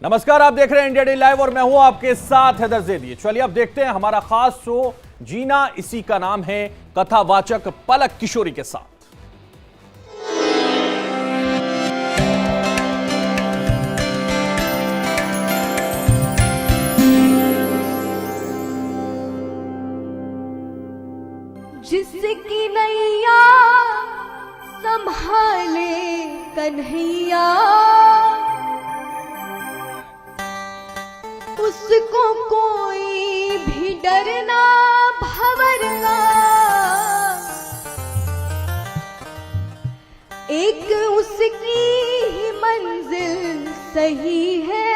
नमस्कार, आप देख रहे हैं इंडिया डे लाइव और मैं हूं आपके साथ हैदर ज़ैदी। चलिए अब देखते हैं हमारा खास शो जीना इसी का नाम है, कथावाचक पलक किशोरी के साथ। जिसकी नैया संभाले कन्हैया, उसको कोई भी डरना भवरना, एक उसकी ही मंजिल सही है,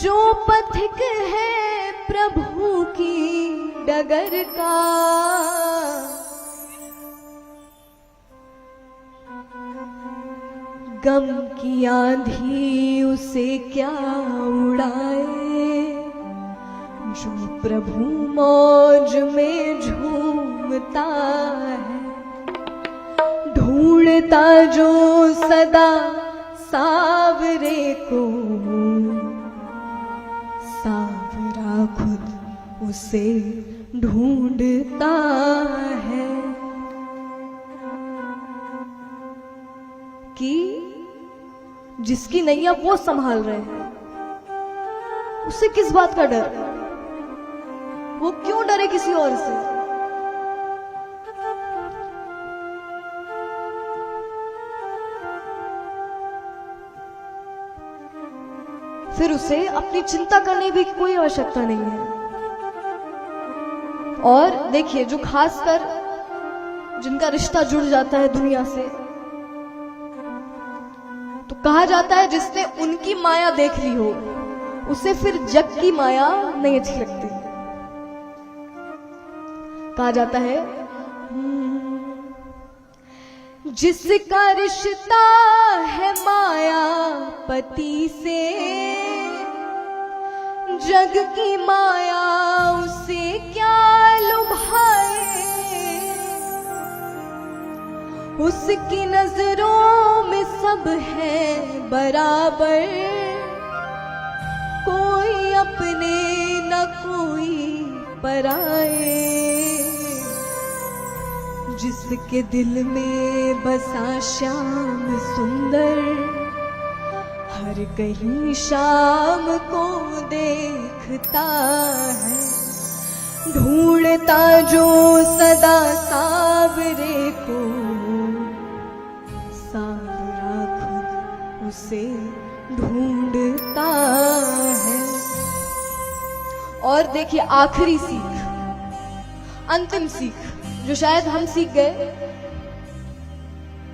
जो पथिक है प्रभु की डगर का। गम की आंधी उसे क्या उड़ाए, जो प्रभु मौज में झूमता है, ढूंढता जो सदा सावरे को, सावरा खुद उसे ढूंढता है। कि जिसकी नैया वो संभाल रहे हैं, उसे किस बात का डर? वो क्यों डरे किसी और से? फिर उसे अपनी चिंता करने की कोई आवश्यकता नहीं है। और देखिए, जो खासकर जिनका रिश्ता जुड़ जाता है दुनिया से, तो कहा जाता है जिसने उनकी माया देख ली हो, उसे फिर जग की माया नहीं अच्छी लगती। कहा जाता है जिसका रिश्ता है माया पति से, जग की माया उसे क्या लुभाए, उसकी नजरों में सब है बराबर, कोई अपने न कोई पराए। जिसके दिल में बसा श्याम सुंदर, हर कहीं शाम को देखता है, ढूंढता जो सदा सावरे को, सावरा खुद उसे ढूंढता है। और देखिए, आखिरी सीख, अंतिम सीख जो शायद हम सीख गए,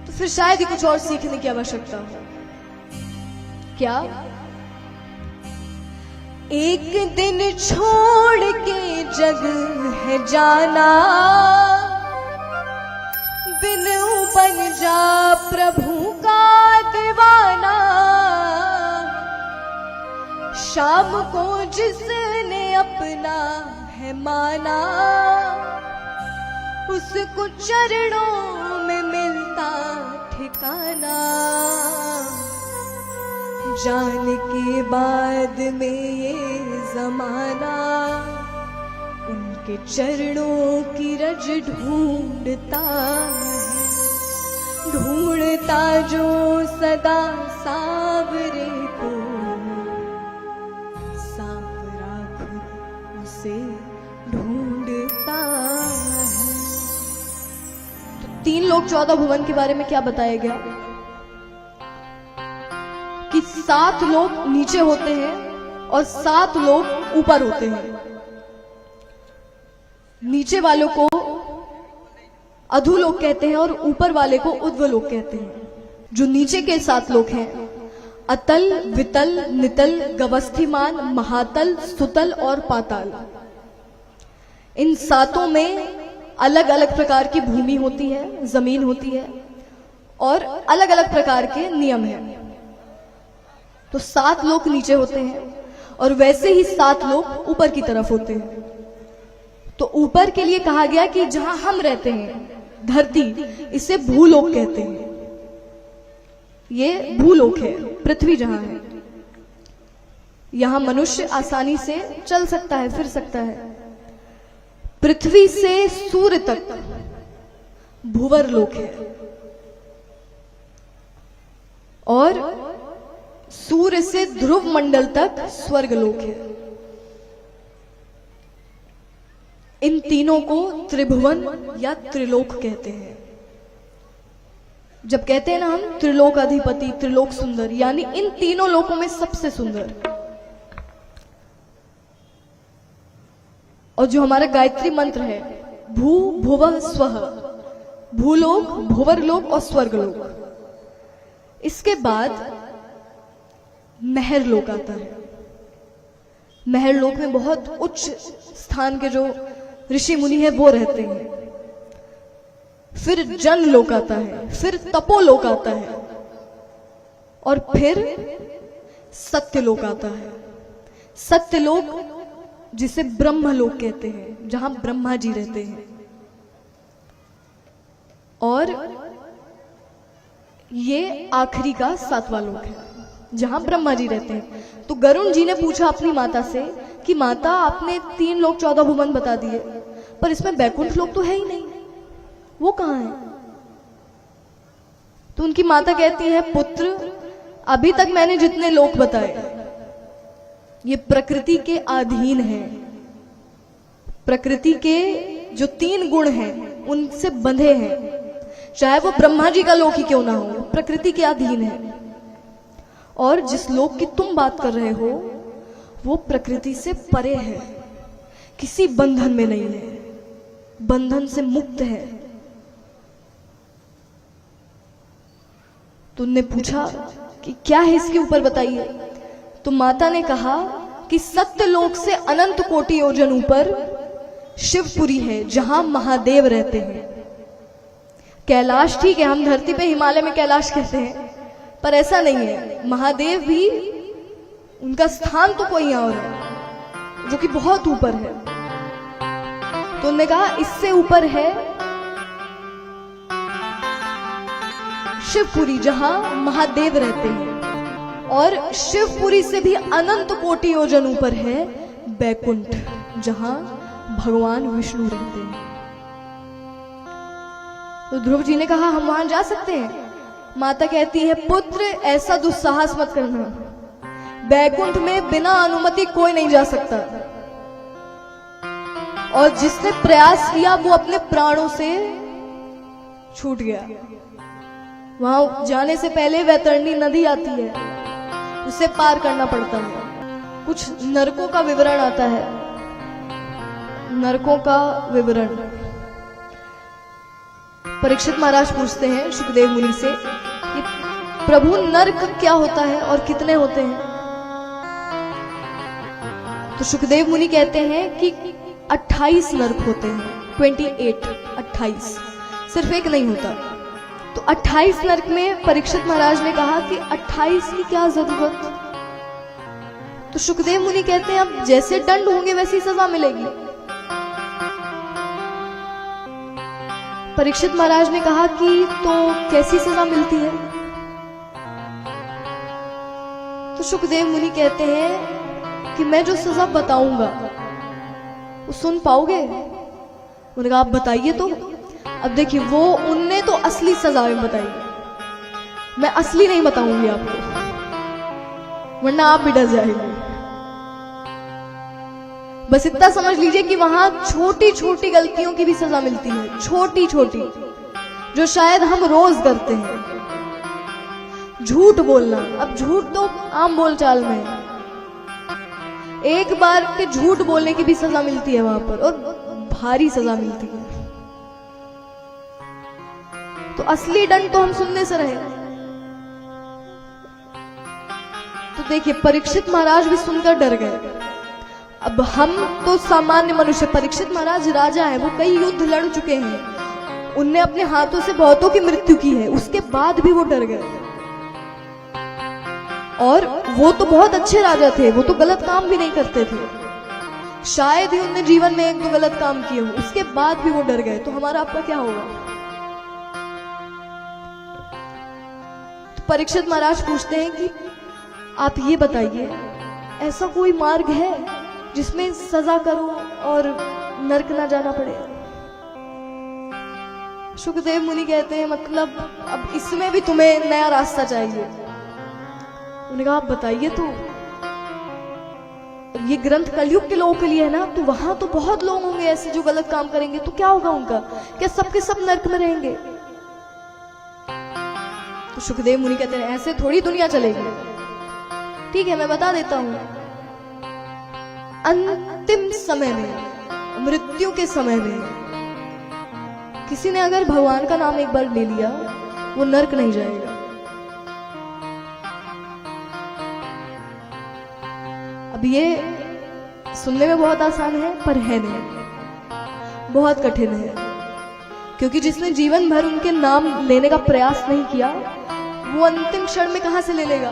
तो फिर शायद ही कुछ और सीखने की आवश्यकता हो। क्या? एक दिन छोड़ के जग है जाना, बिन बन जा प्रभु का दीवाना। शाम को जिसने अपना है माना, उसको चरणों में मिलता ठिकाना। जान के बाद में ये जमाना, उनके चरणों की रज ढूंढता है, ढूंढता जो सदा सावरे को, सावरा खुद उसे ढूंढता है। तो 3 लोक 14 भुवन के बारे में क्या बताया गया? कि 7 लोग नीचे होते हैं और 7 लोग ऊपर होते हैं। नीचे वालों को अधोलोक कहते हैं और ऊपर वाले को उर्ध्वलोक कहते हैं। जो नीचे के 7 लोग हैं, अतल, वितल, नितल, गवस्थिमान, महातल, सुतल और पाताल। इन 7 में अलग अलग प्रकार की भूमि होती है, जमीन होती है, और अलग अलग प्रकार के नियम हैं। तो 7 लोग नीचे होते हैं और वैसे ही 7 लोग ऊपर की तरफ होते हैं। तो ऊपर के लिए कहा गया कि जहां हम रहते हैं, धरती, इसे भूलोक कहते हैं। ये भूलोक है, पृथ्वी जहां है। यहां मनुष्य आसानी से चल सकता है, फिर सकता है। पृथ्वी से सूर्य तक भूवर लोक है और सूर्य से ध्रुव मंडल तक स्वर्ग लोक है। इन तीनों को त्रिभुवन या त्रिलोक कहते हैं। जब कहते हैं ना हम त्रिलोक अधिपति, त्रिलोक सुंदर, यानी इन तीनों लोकों में सबसे सुंदर। और जो हमारा गायत्री मंत्र है, भू भुवः स्वः, भूलोक, भुवरलोक और स्वर्गलोक। इसके बाद महरलोक आता है। महरलोक में बहुत उच्च स्थान के जो ऋषि मुनि है वो रहते हैं। फिर जनलोक आता है, फिर तपोलोक आता है और फिर सत्यलोक आता है। सत्यलोक जिसे ब्रह्मलोक कहते हैं, जहां ब्रह्मा जी रहते हैं। और ये आखिरी का 7वां लोक है जहां ब्रह्मा जी रहते हैं। तो गरुण जी ने पूछा अपनी माता से कि माता, आपने 3 लोक 14 भुवन बता दिए, पर इसमें बैकुंठ लोक तो है ही नहीं, वो कहां है? तो उनकी माता कहती है, पुत्र, अभी तक मैंने जितने लोक बताए ये प्रकृति के अधीन है। प्रकृति के जो 3 गुण हैं उनसे बंधे हैं। चाहे वो ब्रह्मा जी का लोक ही क्यों ना हो, प्रकृति के अधीन है। और जिस लोक की तुम बात कर रहे हो वो प्रकृति से परे है, किसी बंधन में नहीं है, बंधन से मुक्त है। तो उनने पूछा कि क्या है इसके ऊपर बताइए। तो माता ने कहा कि सत्यलोक से अनंत कोटि योजन ऊपर शिवपुरी है जहां महादेव रहते हैं। कैलाश ठीक है, हम धरती पे हिमालय में कैलाश कहते हैं, पर ऐसा नहीं है। महादेव भी, उनका स्थान तो कोई और है जो कि बहुत ऊपर है। तो उन्होंने कहा इससे ऊपर है शिवपुरी जहां महादेव रहते हैं। और शिवपुरी से भी अनंत कोटि योजन ऊपर है बैकुंठ जहां भगवान विष्णु रहते हैं। तो ध्रुव जी ने कहा हम वहां जा सकते हैं? माता कहती है, पुत्र, ऐसा दुस्साहस मत करना। बैकुंठ में बिना अनुमति कोई नहीं जा सकता। और जिसने प्रयास किया वो अपने प्राणों से छूट गया। वहां जाने से पहले वैतरणी नदी आती है, उसे पार करना पड़ता है। कुछ नरकों का विवरण आता है, नरकों का विवरण। परीक्षित महाराज पूछते हैं सुखदेव मुनि से कि प्रभु, नरक क्या होता है और कितने होते हैं? तो सुखदेव मुनि कहते हैं कि 28 नरक होते हैं। 28, सिर्फ एक नहीं होता। तो 28 नरक में परीक्षित महाराज ने कहा कि 28 की क्या जरूरत? तो सुखदेव मुनि कहते हैं अब जैसे दंड होंगे वैसी सजा मिलेगी। परीक्षित महाराज ने कहा कि तो कैसी सजा मिलती है? तो सुखदेव मुनि कहते हैं कि मैं जो सजा बताऊंगा वो सुन पाओगे? उन्होंने कहा आप बताइए तो। अब देखिए, वो उनने तो असली सजाएं बताई, मैं असली नहीं बताऊंगी आपको, वरना आप भी डर जाएंगे। बस इतना समझ लीजिए कि वहां छोटी छोटी गलतियों की भी सजा मिलती है, छोटी छोटी, जो शायद हम रोज करते हैं। झूठ बोलना, अब झूठ तो आम बोलचाल में है। एक बार के झूठ बोलने की भी सजा मिलती है वहां पर, और भारी सजा मिलती है। तो असली दंड तो हम सुनने से रहे। तो देखिए, परीक्षित महाराज भी सुनकर डर गए। अब हम तो सामान्य मनुष्य, परीक्षित महाराज राजा है, वो कई युद्ध लड़ चुके हैं, उनने अपने हाथों से बहुतों की मृत्यु की है, उसके बाद भी वो डर गए। और वो तो बहुत अच्छे राजा थे, वो तो गलत काम भी नहीं करते थे, शायद ही उनने जीवन में 1-2 गलत काम किए हो, उसके बाद भी वो डर गए। तो हमारा आपका क्या होगा? परीक्षित महाराज पूछते हैं कि आप ये बताइए, ऐसा कोई मार्ग है जिसमें सजा करो और नरक ना जाना पड़े? सुखदेव मुनि कहते हैं मतलब अब इसमें भी तुम्हें नया रास्ता चाहिए। उन्होंने कहा आप बताइए तो। ये ग्रंथ कलयुग के लोगों के लिए है ना, तो वहां तो बहुत लोग होंगे ऐसे जो गलत काम करेंगे, तो क्या होगा उनका? क्या सबके सब नरक में रहेंगे? तो सुखदेव मुनि कहते हैं ऐसे थोड़ी दुनिया चलेगी। ठीक है, मैं बता देता हूं। अंतिम समय में, मृत्यु के समय में किसी ने अगर भगवान का नाम एक बार ले लिया, वो नरक नहीं जाएगा। अब ये सुनने में बहुत आसान है, पर है नहीं, बहुत कठिन है। क्योंकि जिसने जीवन भर उनके नाम लेने का प्रयास नहीं किया, वो अंतिम क्षण में कहां से ले लेगा,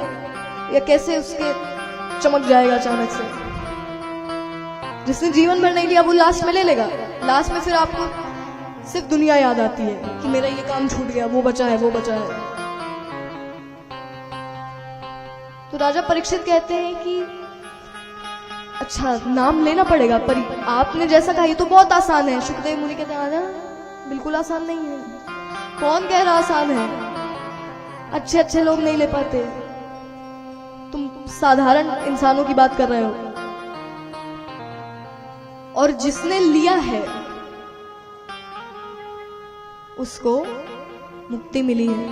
या कैसे उसके चमक जाएगा अचानक से? जिसने जीवन भर नहीं लिया वो लास्ट में ले लेगा। लास्ट में फिर आपको सिर्फ दुनिया याद आती है कि मेरा ये काम छूट गया, वो बचा है, वो बचा है। तो राजा परीक्षित कहते हैं कि अच्छा नाम लेना पड़ेगा, पर आपने जैसा कहा ये तो बहुत आसान है। सुखदेव मुनि कहते हैं आजा, बिल्कुल आसान नहीं है। कौन कह रहा आसान है? अच्छे अच्छे लोग नहीं ले पाते, तुम साधारण इंसानों की बात कर रहे हो। और जिसने लिया है उसको मुक्ति मिली है।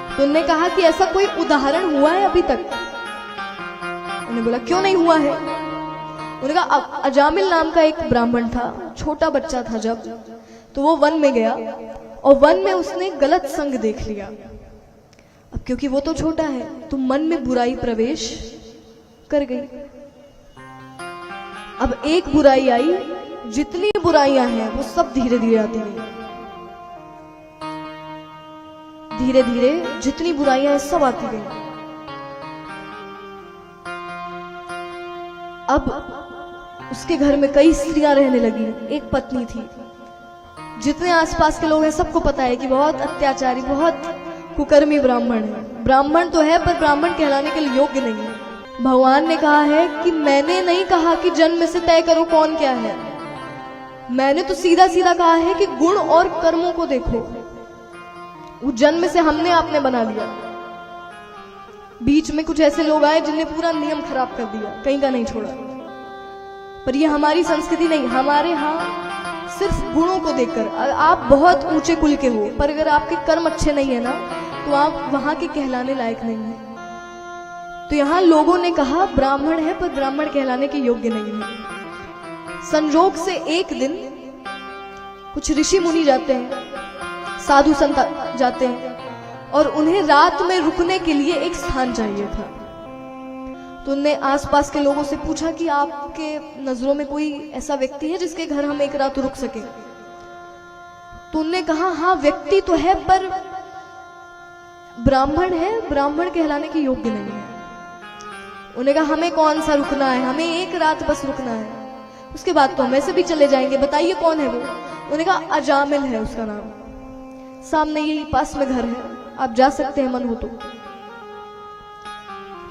तो उन्होंने कहा कि ऐसा कोई उदाहरण हुआ है अभी तक? उन्होंने बोला क्यों नहीं हुआ है? उन्होंने कहा अजामिल नाम का एक ब्राह्मण था, छोटा बच्चा था जब, तो वो वन में गया और वन में उसने गलत संग देख लिया। अब क्योंकि वो तो छोटा है तो मन में बुराई प्रवेश कर गई। अब एक बुराई आई, जितनी बुराइयां हैं वो सब धीरे धीरे आती गई। धीरे धीरे जितनी बुराइयां हैं सब आती गई। अब उसके घर में कई स्त्रियां रहने लगी, एक पत्नी थी। जितने आसपास के लोग हैं सबको पता है कि बहुत अत्याचारी, बहुत कुकर्मी ब्राह्मण है। ब्राह्मण तो है पर ब्राह्मण कहलाने के लिए योग्य नहीं है। भगवान ने कहा है कि मैंने नहीं कहा कि जन्म से तय करो कौन क्या है, मैंने तो सीधा सीधा कहा है कि गुण और कर्मों को देखो। वो जन्म से हमने आपने बना लिया। बीच में कुछ ऐसे लोग आए जिनने पूरा नियम खराब कर दिया, कहीं का नहीं छोड़ा। पर ये हमारी संस्कृति नहीं। हमारे यहाँ सिर्फ गुणों को देखकर, आप बहुत ऊंचे कुल के हो पर अगर आपके कर्म अच्छे नहीं है ना, तो आप वहां के कहलाने लायक नहीं है। तो यहां लोगों ने कहा ब्राह्मण है पर ब्राह्मण कहलाने के योग्य नहीं है। संजोग से एक दिन कुछ ऋषि मुनि जाते हैं, साधु संत जाते हैं, और उन्हें रात में रुकने के लिए एक स्थान चाहिए था। तो उन्होंने आसपास के लोगों से पूछा कि आपके नजरों में कोई ऐसा व्यक्ति है जिसके घर हम एक रात रुक सके? तो उन्होंने कहा हाँ व्यक्ति तो है पर ब्राह्मण है, ब्राह्मण कहलाने के योग्य नहीं है। उन्होंने कहा हमें कौन सा रुकना है, हमें एक रात बस रुकना है, उसके बाद तो हम ऐसे भी चले जाएंगे, बताइए कौन है वो? उन्होंने कहा अजामिल है उसका नाम, सामने यही पास में घर है, आप जा सकते हैं मन हो तो।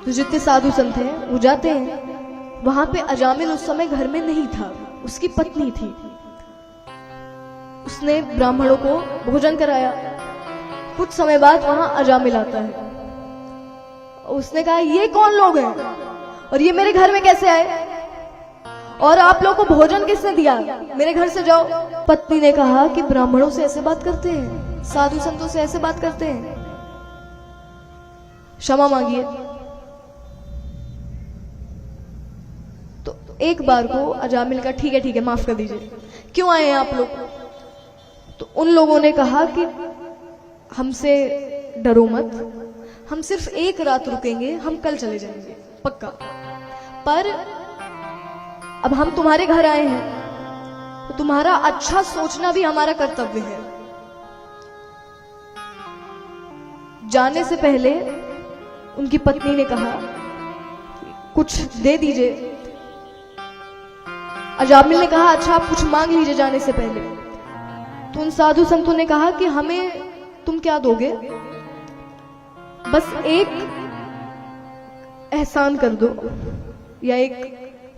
जितने साधु संत हैं वो जाते हैं। वहां पे अजामिल उस समय घर में नहीं था, उसकी पत्नी थी। उसने ब्राह्मणों को भोजन कराया। कुछ समय बाद वहां अजामिल आता है। उसने कहा ये कौन लोग हैं और ये मेरे घर में कैसे आए, और आप लोगों को भोजन किसने दिया, मेरे घर से जाओ। पत्नी ने कहा कि ब्राह्मणों से ऐसे बात करते हैं, साधु संतों से ऐसे बात करते हैं, क्षमा मांगिए। तो एक बार को अजामिल का ठीक है माफ कर दीजिए, क्यों आए हैं आप लोग? तो उन लोगों ने कहा कि हमसे डरो मत, हम सिर्फ एक रात रुकेंगे, हम कल चले जाएंगे पक्का, पर अब हम तुम्हारे घर आए हैं तो तुम्हारा अच्छा सोचना भी हमारा कर्तव्य है। जाने से पहले उनकी पत्नी ने कहा कुछ दे दीजिए। अजामिल ने कहा अच्छा आप कुछ मांग लीजिए जाने से पहले। तो उन साधु संतों ने कहा कि हमें तुम क्या दोगे? बस एक एहसान कर दो या एक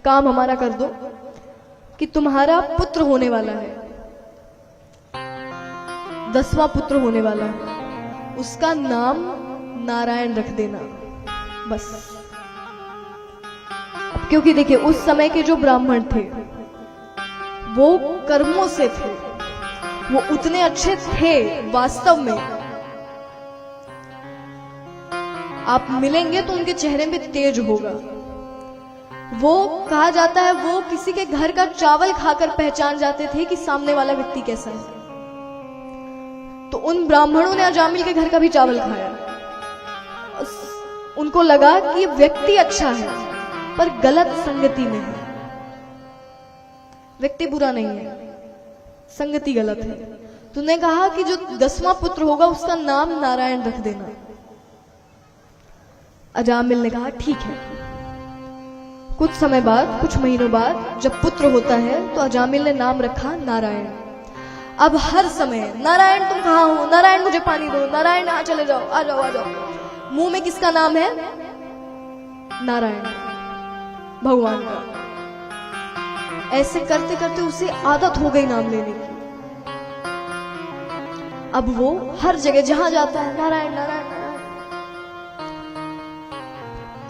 काम हमारा कर दो कि तुम्हारा पुत्र होने वाला है, 10वां पुत्र होने वाला है, उसका नाम नारायण रख देना बस। क्योंकि देखिए उस समय के जो ब्राह्मण थे वो कर्मों से थे, वो उतने अच्छे थे वास्तव में, आप मिलेंगे तो उनके चेहरे में तेज होगा। वो कहा जाता है वो किसी के घर का चावल खाकर पहचान जाते थे कि सामने वाला व्यक्ति कैसा है। तो उन ब्राह्मणों ने अजामिल के घर का भी चावल खाया, उनको लगा कि ये व्यक्ति अच्छा है पर गलत संगति में है। व्यक्ति बुरा नहीं है, संगति गलत है। तूने कहा कि जो 10वां पुत्र होगा उसका नाम नारायण रख देना। अजामिल ने कहा ठीक है। कुछ समय बाद, कुछ महीनों बाद जब पुत्र होता है तो अजामिल ने नाम रखा नारायण। अब हर समय नारायण तुम कहाँ हो, नारायण मुझे पानी दो, नारायण यहाँ चले जाओ, आ जाओ आ जाओ। मुंह में किसका नाम है? नारायण, भगवान का। ऐसे करते करते उसे आदत हो गई नाम लेने की। अब वो हर जगह जहां जाता है नारायण नारायण नारायण।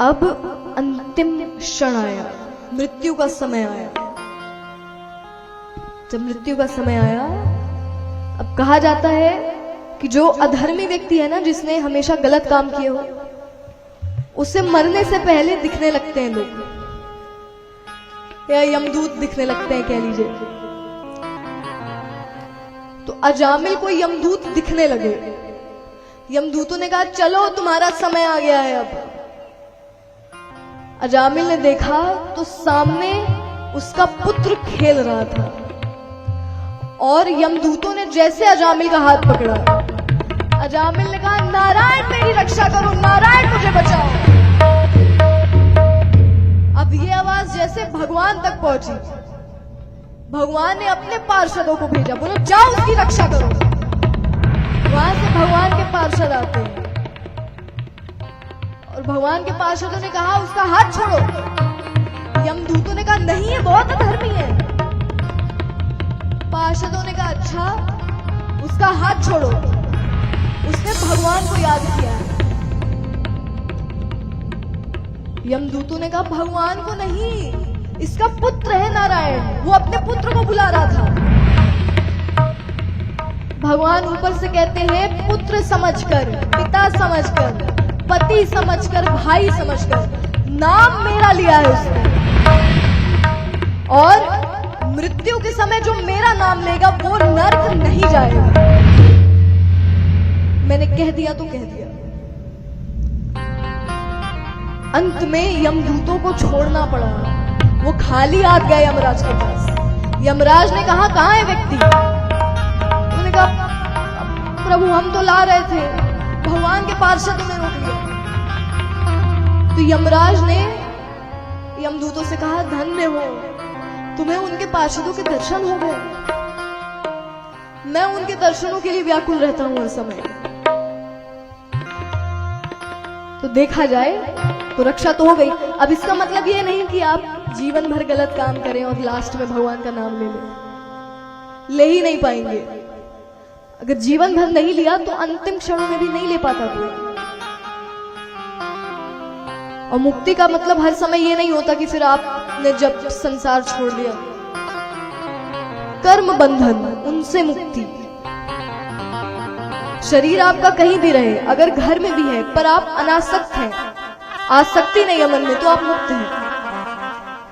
अब अंतिम क्षण आया, मृत्यु का समय आया। जब मृत्यु का समय आया, अब कहा जाता है कि जो अधर्मी व्यक्ति है ना, जिसने हमेशा गलत काम किए हो, उसे मरने से पहले दिखने लगते हैं लोग, या यमदूत दिखने लगते हैं कह लीजिए। तो अजामिल को यमदूत दिखने लगे। यमदूतों ने कहा चलो तुम्हारा समय आ गया है। अब अजामिल ने देखा तो सामने उसका पुत्र खेल रहा था, और यमदूतों ने जैसे अजामिल का हाथ पकड़ा, अजामिल ने कहा नारायण मेरी रक्षा करो, नारायण मुझे बचाओ। अब ये आवाज जैसे भगवान तक पहुंची, भगवान ने अपने पार्षदों को भेजा, बोलो जाओ उसकी रक्षा करो। वहां से भगवान के पार्षद आते हैं, और भगवान के पार्षदों ने कहा उसका हाथ छोड़ो। यमदूतों ने कहा नहीं, ये बहुत अधर्मी है। पार्षदों ने कहा अच्छा, उसका हाथ छोड़ो। उसने भगवान को याद किया। यमदूतों ने कहा भगवान को नहीं, इसका पुत्र है नारायण, वो अपने पुत्र को बुला रहा था। भगवान ऊपर से कहते हैं पुत्र समझकर, पिता समझकर, पति समझकर, भाई समझकर नाम मेरा लिया है उसने, और मृत्यु के समय जो मेरा नाम लेगा वो नरक नहीं जाएगा। मैंने कह दिया तो कह दिया। अंत में यमदूतों को छोड़ना पड़ा, वो खाली हाथ गए यमराज के पास। यमराज ने कहा कहां है व्यक्ति? उन्होंने कहा प्रभु हम तो ला रहे थे, भगवान के पार्षदों ने रोक लिया। तो यमराज ने यमदूतों से कहा धन्य हो, तुम्हें उनके पार्षदों के दर्शन हो गए। मैं उनके दर्शनों के लिए व्याकुल रहता हूं हर समय। तो देखा जाए तो रक्षा तो हो गई। अब इसका मतलब ये नहीं कि आप जीवन भर गलत काम करें और लास्ट में भगवान का नाम ले ही नहीं पाएंगे। अगर जीवन भर नहीं लिया तो अंतिम क्षणों में भी नहीं ले पाता कोई। और मुक्ति का मतलब हर समय ये नहीं होता कि फिर आपने जब संसार छोड़ दिया, कर्म बंधन, उनसे मुक्ति। शरीर आपका कहीं भी रहे, अगर घर में भी है पर आप अनासक्त हैं, आसक्ति नहीं है मन में, तो आप मुक्त हैं,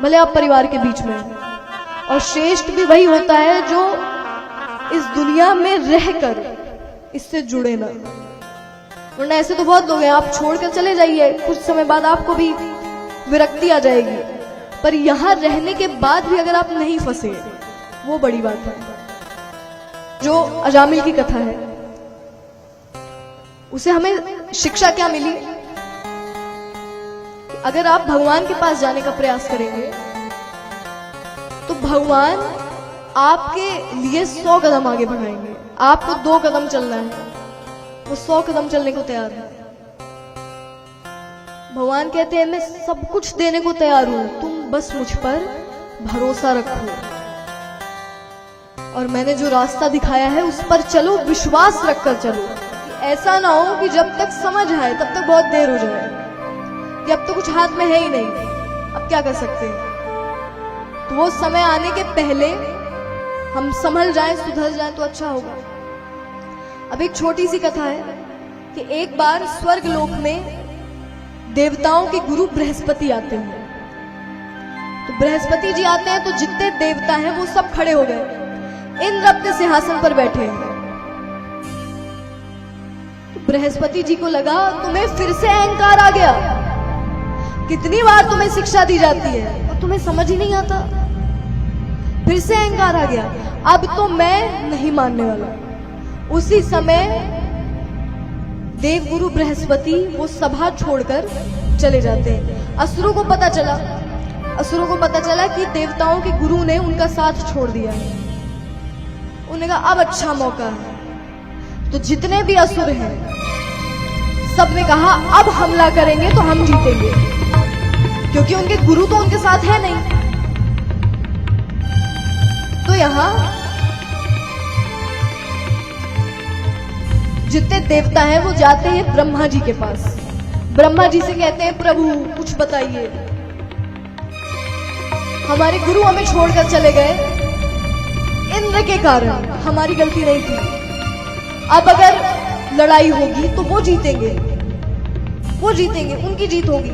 भले आप परिवार के बीच में हैं। और श्रेष्ठ भी वही होता है जो इस दुनिया में रहकर इससे जुड़े ना। वरना ऐसे तो बहुत लोग हैं, आप छोड़कर चले जाइए, कुछ समय बाद आपको भी विरक्ति आ जाएगी, पर यहां रहने के बाद भी अगर आप नहीं फंसे, वो बड़ी बात है। जो अजामिल की कथा है, उसे हमें शिक्षा क्या मिली? कि अगर आप भगवान के पास जाने का प्रयास करेंगे तो भगवान आपके लिए 100 कदम आगे बढ़ाएंगे। आपको 2 कदम चलना है, वो 100 कदम चलने को तैयार है। भगवान कहते हैं मैं सब कुछ देने को तैयार हूं, तुम बस मुझ पर भरोसा रखो और मैंने जो रास्ता दिखाया है उस पर चलो, विश्वास रखकर चलो। ऐसा ना हो कि जब तक समझ आए तब तक बहुत देर हो जाए, कि अब तो कुछ हाथ में है ही नहीं, अब क्या कर सकते हैं। तो वो समय आने के पहले हम संभल जाएं, सुधर जाएं तो अच्छा होगा। अब एक छोटी सी कथा है कि एक बार स्वर्ग लोक में देवताओं के गुरु बृहस्पति आते हैं। तो बृहस्पति जी आते हैं तो जितने देवता हैं वो सब खड़े हो गए, इंद्र अपने सिंहासन पर बैठे हैं। तो बृहस्पति जी को लगा तुम्हें फिर से अहंकार आ गया, कितनी बार तुम्हें शिक्षा दी जाती है और तुम्हें समझ ही नहीं आता, फिर से अहंकार आ गया, अब तो मैं नहीं मानने वाला। उसी समय देवगुरु बृहस्पति वो सभा छोड़कर चले जाते हैं। असुरों को पता चला कि देवताओं के गुरु ने उनका साथ छोड़ दिया है। उन्होंने कहा अब अच्छा मौका है। तो जितने भी असुर हैं सबने कहा अब हमला करेंगे तो हम जीतेंगे, क्योंकि उनके गुरु तो उनके साथ है नहीं। तो यहां जितने देवता हैं वो जाते हैं ब्रह्मा जी के पास। ब्रह्मा जी से कहते हैं प्रभु कुछ बताइए, हमारे गुरु हमें छोड़कर चले गए, इंद्र के कारण, हमारी गलती नहीं थी। अब अगर लड़ाई होगी तो वो जीतेंगे, उनकी जीत होगी।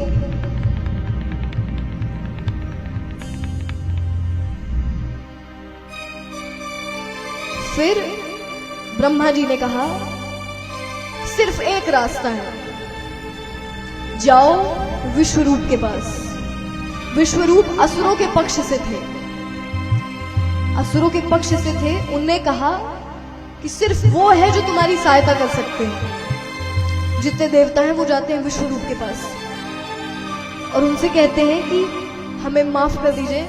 फिर ब्रह्मा जी ने कहा सिर्फ एक रास्ता है, जाओ विश्वरूप के पास। विश्वरूप असुरों के पक्ष से थे, उनने कहा कि सिर्फ वो है जो तुम्हारी सहायता कर सकते हैं। जितने देवता हैं वो जाते हैं विश्वरूप के पास और उनसे कहते हैं कि हमें माफ कर दीजिए,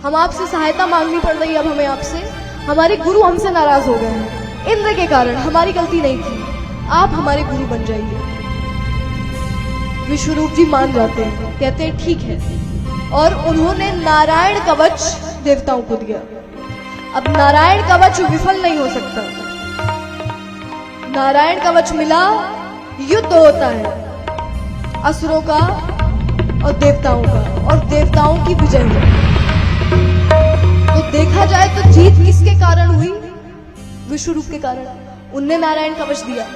हम आपसे सहायता मांगनी पड़ रही है अब हमें आपसे, हमारे गुरु हमसे नाराज हो गए हैं, इंद्र के कारण, हमारी गलती नहीं थी, आप हमारे गुरु बन जाइए। विश्वरूप जी मान जाते हैं, कहते हैं ठीक है, और उन्होंने नारायण कवच देवताओं को दिया। अब नारायण कवच विफल नहीं हो सकता, नारायण कवच मिला, युद्ध होता है असुरों का और देवताओं का, और देवताओं की विजय हुई। तो देखा जाए तो जीत किसके कारण हुई? विश्वरूप के कारण, उनने नारायण कवच दिया।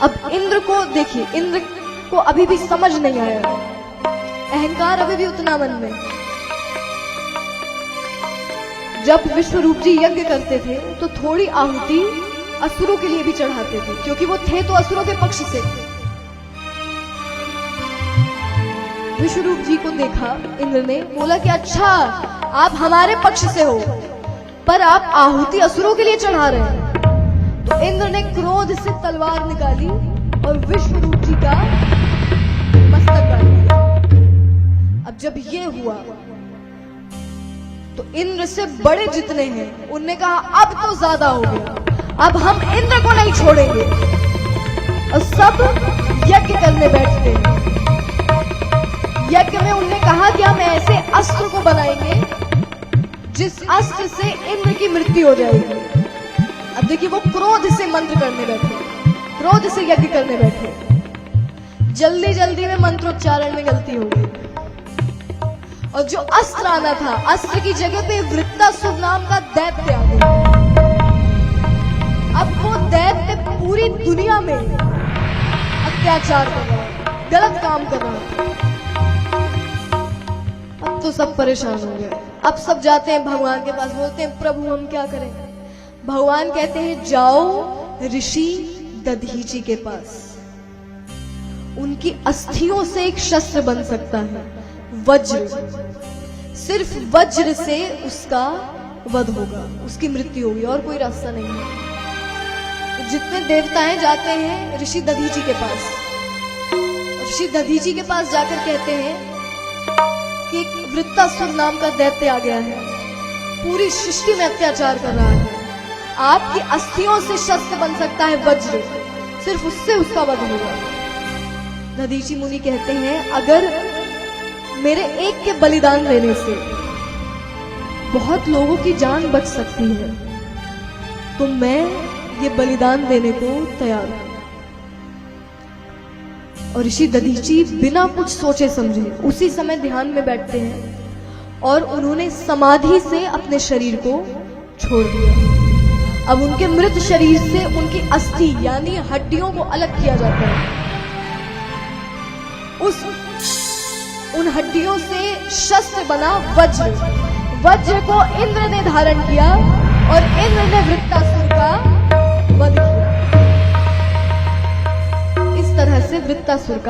अब इंद्र को देखिए, इंद्र को अभी भी समझ नहीं आया, अहंकार अभी भी उतना मन में। जब विश्वरूप जी यज्ञ करते थे तो थोड़ी आहुति असुरों के लिए भी चढ़ाते थे, क्योंकि वो थे तो असुरों के पक्ष से। विश्वरूप जी को देखा इंद्र ने, बोला कि अच्छा आप हमारे पक्ष से हो पर आप आहुति असुरों के लिए चढ़ा रहे हैं। तो इंद्र ने क्रोध से तलवार निकाली और विश्वरूप जी का मस्तक काट दिया। अब जब ये हुआ तो इंद्र से बड़े जितने हैं उनने कहा अब तो ज्यादा हो गया, अब हम इंद्र को नहीं छोड़ेंगे, और सब यज्ञ करने बैठते हैं। यज्ञ में उनने कहा कि हम ऐसे अस्त्र को बनाएंगे जिस अस्त्र से इंद्र की मृत्यु हो जाएगी। अब देखिए वो क्रोध से मंत्र करने बैठे, क्रोध से यज्ञ करने बैठे। जल्दी जल्दी में मंत्रोच्चारण में गलती हो गई और जो अस्त्र आना था, अस्त्र की जगह पे वृत्तासुर नाम का दैत्य आ गया। अब वो दैत्य पूरी दुनिया में अत्याचार कर रहा है, गलत काम कर रहा है। अब तो सब परेशान हो गए। अब सब जाते हैं भगवान के पास, बोलते हैं प्रभु हम क्या करें। भगवान कहते हैं जाओ ऋषि दधीचि के पास, उनकी अस्थियों से एक शस्त्र बन सकता है, वज्र। सिर्फ वज्र से उसका वध होगा, उसकी मृत्यु होगी, और कोई रास्ता नहीं है। तो जितने देवताएं जाते हैं ऋषि दधीचि के पास, ऋषि दधीचि के पास जाकर कहते हैं कि एक वृत्तासुर नाम का दैत्य आ गया है, पूरी सृष्टि में अत्याचार कर रहा है, आपकी अस्थियों से शस्त्र बन सकता है वज्र, सिर्फ उससे उसका वध होगा। दधीची मुनि कहते हैं, अगर मेरे एक के बलिदान देने से बहुत लोगों की जान बच सकती है तो मैं ये बलिदान देने को तैयार हूं। और ऋषि दधीची बिना कुछ सोचे समझे उसी समय ध्यान में बैठते हैं और उन्होंने समाधि से अपने शरीर को छोड़ दिया। अब उनके मृत शरीर से उनकी अस्थि यानी हड्डियों को अलग किया जाता है। उन हड्डियों से शस्त्र बना वज्र। वज्र को इंद्र ने धारण किया और इंद्र ने वृत्तासुर का वध किया। इस तरह से वृत्तासुर का